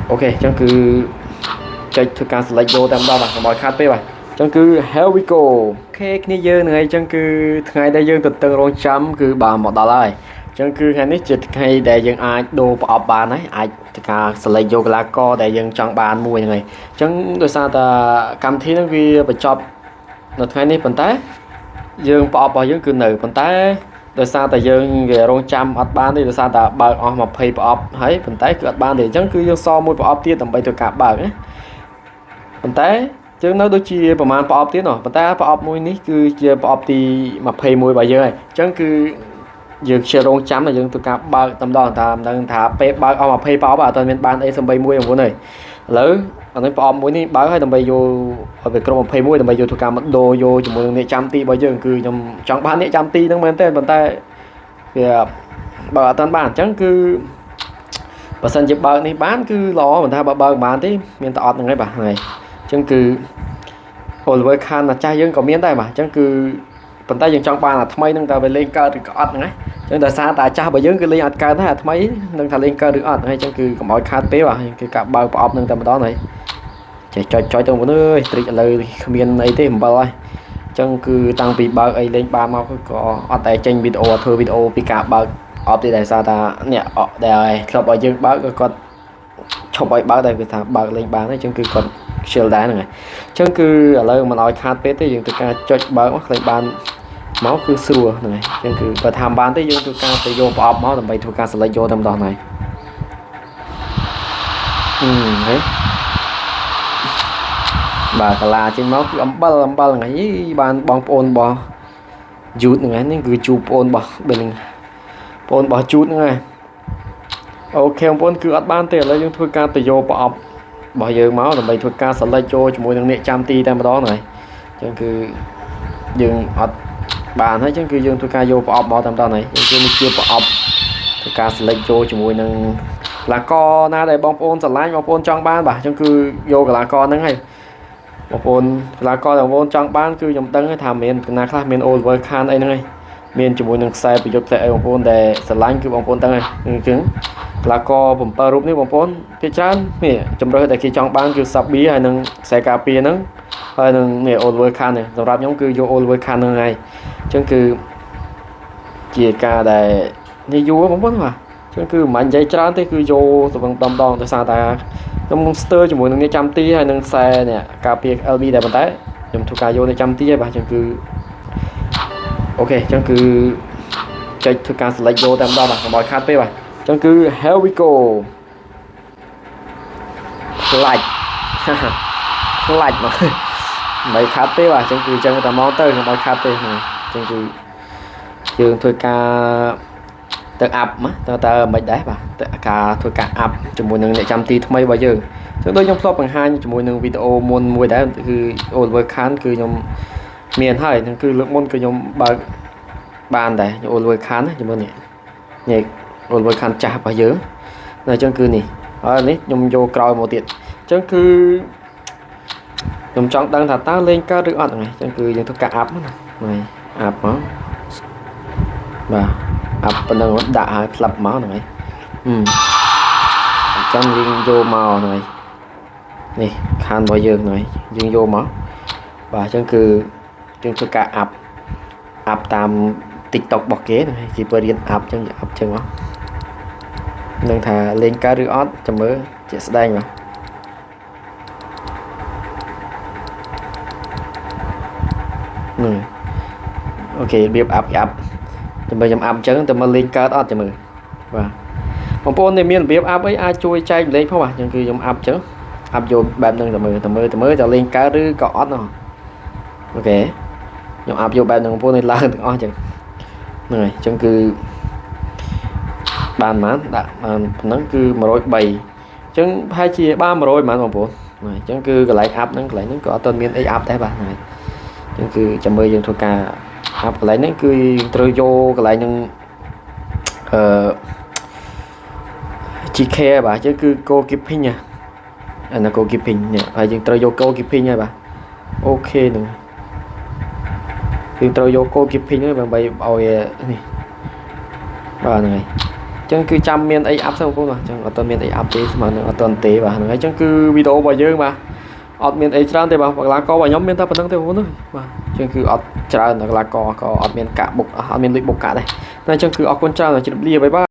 ok chẳng cứ chạy thực ca select vô tam đo mà mọi khác bé bà chẳng cứ here we go ok này giờ này chẳng cứ ngày đây dương từ từ rồi chấm cứ bà một đào lại chẳng cứ ngày này chỉ hay để dương ai đồ bỏ bàn ấy ai thực ca select vô là co để dương chọn bàn mua như này chẳng đôi sao ta cảm thấy nó vì bị chọc nó ngày này phần té dương bỏ dương cứ nở phần té đôi sao ta dương về rong trăm ở bàn đi đôi sao ta bờ mà pay bỏ thấy phần té cứ ở bàn thì chẳng cứ dương so mua bỏ tiền tầm bay từ cả bờ ấy phần té chứ nó đôi chiaประมาณ pop ទៀតនោះប៉ុន្តែ pop មួយនេះគឺជា pop ទី21របស់យើងហើយអញ្ចឹងគឺយើងជារងចាំតែយើងធ្វើការបើកតំដងតាមដឹងថាពេលបើកអស់20 pop អត់មានបានអីសំបីមួយហ្នឹងហើយឥឡូវអានេះ pop មួយនេះបើកឲ្យដើម្បីយកឲ្យវាក្រុម21ដើម្បីយកធ្វើការមកដូរយកជាមួយនឹងអ្នកចាំទីរបស់យើងគឺខ្ញុំចង់បានអ្នកចាំទីហ្នឹងមែនទេប៉ុន្តែវាបើអត់តាន់បានអញ្ចឹងគឺបើសិនជាបើកនេះបានគឺល្អមិនថាបើបើកបានទេមានតែអត់ហ្នឹងហើយបាទហ្នឹងហើយចឹងគឺ Oliver Khan អាចារ្យយើងក៏មានដែរបាទអញ្ចឹងគឺប៉ុន្តែយើងចង់បានអាថ្មីនឹងតើវាលេងកើតឬក៏អត់ហ្នឹងណាអញ្ចឹងដោយសារតែអាចារ្យរបស់យើងគឺលេងអត់កើតដែរអាថ្មីនឹងថាលេងកើតឬអត់ហើយអញ្ចឹងគឺកុំឲ្យខាតពេលបាទគឺការបើកប្រអប់នឹងតែម្ដងហើយចេះចុចទៅបងអើយត្រិចឥឡូវគ្មានអីទេអំបិលហើយអញ្ចឹងគឺតាំងពីបើកអីលេងបានមកក៏អត់តែចេញវីដេអូធ្វើវីដេអូពីការបើកអប់ទេដោយសារថាអ្នកដែលធ្លាប់ឲ្យយើងបើកក៏គាត់ឈប់ឲ្យបើកតែគឺថាបើកលេងបានហើយអញ្ចឹងគឺគាត់shield ដែរហ្នឹងហើយអញ្ចឹងគឺឥឡូវមិនឲ្យខាតពេកទេយើងធ្វើការចុចបើកមកឃើញបានមកគឺស្រួលហ្នឹងហើយអញ្ចឹងគឺបើថាបានទេយើងធ្វើការទៅយកប្រអប់មកដើម្បីធ្វើការ select យកតែម្ដងហើយហេបាទកាឡាចេញមកគឺអំបិលហ្នឹងហើយបានបងប្អូនរបស់យូតហ្នឹងហើយនេះគឺជួបប្អូនរបស់bênប្អូនរបស់ជូតហ្នឹងហើយអូខេបងប្អូនគឺអត់បានទេឥឡូវយើងធ្វើការទៅយកប្រអប់របស់យើងមកដើម្បីធ្វើការ select ចូលជាមួយនឹងអ្នកចាំទីតែម្ដងហ្នឹងហើយអញ្ចឹងគឺយើងអត់បានហើយអញ្ចឹងគឺយើងធ្វើការយកប្រអប់មកតែម្ដងហើយអញ្ចឹងនេះជាប្រអប់ធ្វើការ select ចូលជាមួយនឹងកីឡាករណាដែលបងប្អូនស្រឡាញ់បងប្អូនចង់បានបាទអញ្ចឹងគឺយកកីឡាករហ្នឹងហើយបងប្អូនកីឡាករដែលបងប្អូនចង់បានគឺខ្ញុំដឹងថាមានគណៈខ្លះមាន Oliver Khan អីហ្នឹងហើយមានជាមួយនឹងខ្សែប្រយុទ្ធផ្សេងអីបងប្អូនដែលស្រឡាញ់គឺបងប្អូនដឹងហើយអញ្ចឹងកីឡាករ7រូបនេះបងប្អូនភាគច្រើននេះជំរឿនដែលគេចង់បានគឺ Sabi ហើយនឹងខ្សែការពារហ្នឹងហើយនឹងនេះ Oliver Khan នេះសម្រាប់ខ្ញុំគឺយក Oliver Khan ហ្នឹងហើយអញ្ចឹងគឺជាការដែលនេះយូរបងប្អូនបាទអញ្ចឹងគឺមិននិយាយច្រើនទេគឺយកសម្រាប់ដំដងដោយសារតែខ្ញុំស្ទើរជាមួយនឹងអ្នកចាំទីហើយនឹងខ្សែនេះការពារ LB ដែរប៉ុន្តែខ្ញុំធ្វើការយកអ្នកចាំទីហើយបាទអញ្ចឹងគឺអូខេអញ្ចឹងគឺចុចធ្វើការ select យកតែម្ដងបាទកុំឲ្យខាតពេកបាទអញ្ចឹងគឺ here we go ខ្លាច់ខ្លាច់មកមិនខាត់ទេបាទអញ្ចឹងគឺអញ្ចឹងតែមកទៅខ្ញុំឲ្យខាត់ទេហ្នឹងអញ្ចឹងគឺយើងធ្វើការទៅអាប់តើមិនដែរបាទទៅការធ្វើការអាប់ជាមួយនឹងអ្នកចាំទីថ្មីរបស់យើងអញ្ចឹងដូចខ្ញុំធ្លាប់បង្ហាញជាមួយនឹងវីដេអូមុនមួយដែរគឺ Oliver Khan គឺខ្ញុំមានហើយហ្នឹងគឺលើកមុនគឺខ្ញុំបើកបានដែរ Oliver Khan ជាមួយនេះOliver Khan ចាស់របស់យើងអញ្ចឹងគឺនេះហើយនេះខ្ញុំយកក្រោយមកទៀតអញ្ចឹងគឺខ្ញុំចង់ដឹងថាតើលេងកើតឬអត់ហ្នឹងអញ្ចឹងគឺយើងធ្វើការអាប់ណាហ្នឹងអាប់មកបាទអាប់ប៉ុណ្ណឹងដាក់ឲ្យផ្លាប់មកហ្នឹងហើយអញ្ចឹងយើងយកមកហ្នឹងហើយនេះខានរបស់យើងហ្នឹងហើយយើងយកមកបាទអញ្ចឹងគឺយើងធ្វើការអាប់តាម TikTok របស់គេហ្នឹងហើយគេបើរៀនអាប់អញ្ចឹងអាប់អញ្ចឹងមកនឹងថាលេងកើតឬអត់ចាំមើលជាក់ស្ដែងបាទអូខេរបៀបអាប់ចាំមើលខ្ញុំអាប់អញ្ចឹងតែមើលលេងកើតអត់ចាំមើលបាទបងប្អូនដែលមានរបៀបអាប់អីអាចជួយចែកម្លែកផងបាទអញ្ចឹងគឺខ្ញុំអាប់អញ្ចឹងអាប់យកបែបហ្នឹងតែមើលតែលេងកើតឬក៏អត់ណោះអូខេខ្ញុំអាប់យកបែបហ្នឹងបងប្អូនឲ្យឡើងទាំងអស់អញ្ចឹងហ្នឹងហើយអញ្ចឹងគឺបានប៉ុន្មានដាក់បានប៉ុណ្ណឹងគឺ103អញ្ចឹងប្រហែលជាបាន100ប៉ុន្មានបងប្អូនអញ្ចឹងគឺកន្លែងអាប់ហ្នឹងកន្លែងហ្នឹងក៏អត់ទាន់មានអីអាប់ដែរបាទហ្នឹងហើយអញ្ចឹងគឺចាំមើលយើងធ្វើការអាប់កន្លែងហ្នឹងគឺត្រូវយកកន្លែងហ្នឹងGK បាទអញ្ចឹងគឺ goalkeeping អាណា goalkeeping នេះហើយយើងត្រូវយក goalkeeping ហើយបាទអូខេហ្នឹងយើងត្រូវយក goalkeeping ហ្នឹងដើម្បីឲ្យនេះបាទហ្នឹងហើយ ចឹងគឺចាំមានអីអាប់ទៅបងប្អូនបាទចឹងអត់ទាន់មានអីអាប់ទេស្មើនឹងអត់ទាន់ទេបាទហ្នឹងហើយចឹងគឺវីដេអូរបស់យើងបាទអត់មានអីច្រើនទេបាទកីឡាកររបស់ខ្ញុំមានតែប៉ុណ្្នឹងទេបងប្អូនបាទចឹងគឺអត់ច្រើនកីឡាករក៏អត់មានកាក់បុកអត់មានលុយបុកកាក់ដែរតែចឹងគឺអរគុណច្រើនជម្រាបលាបាយបាយ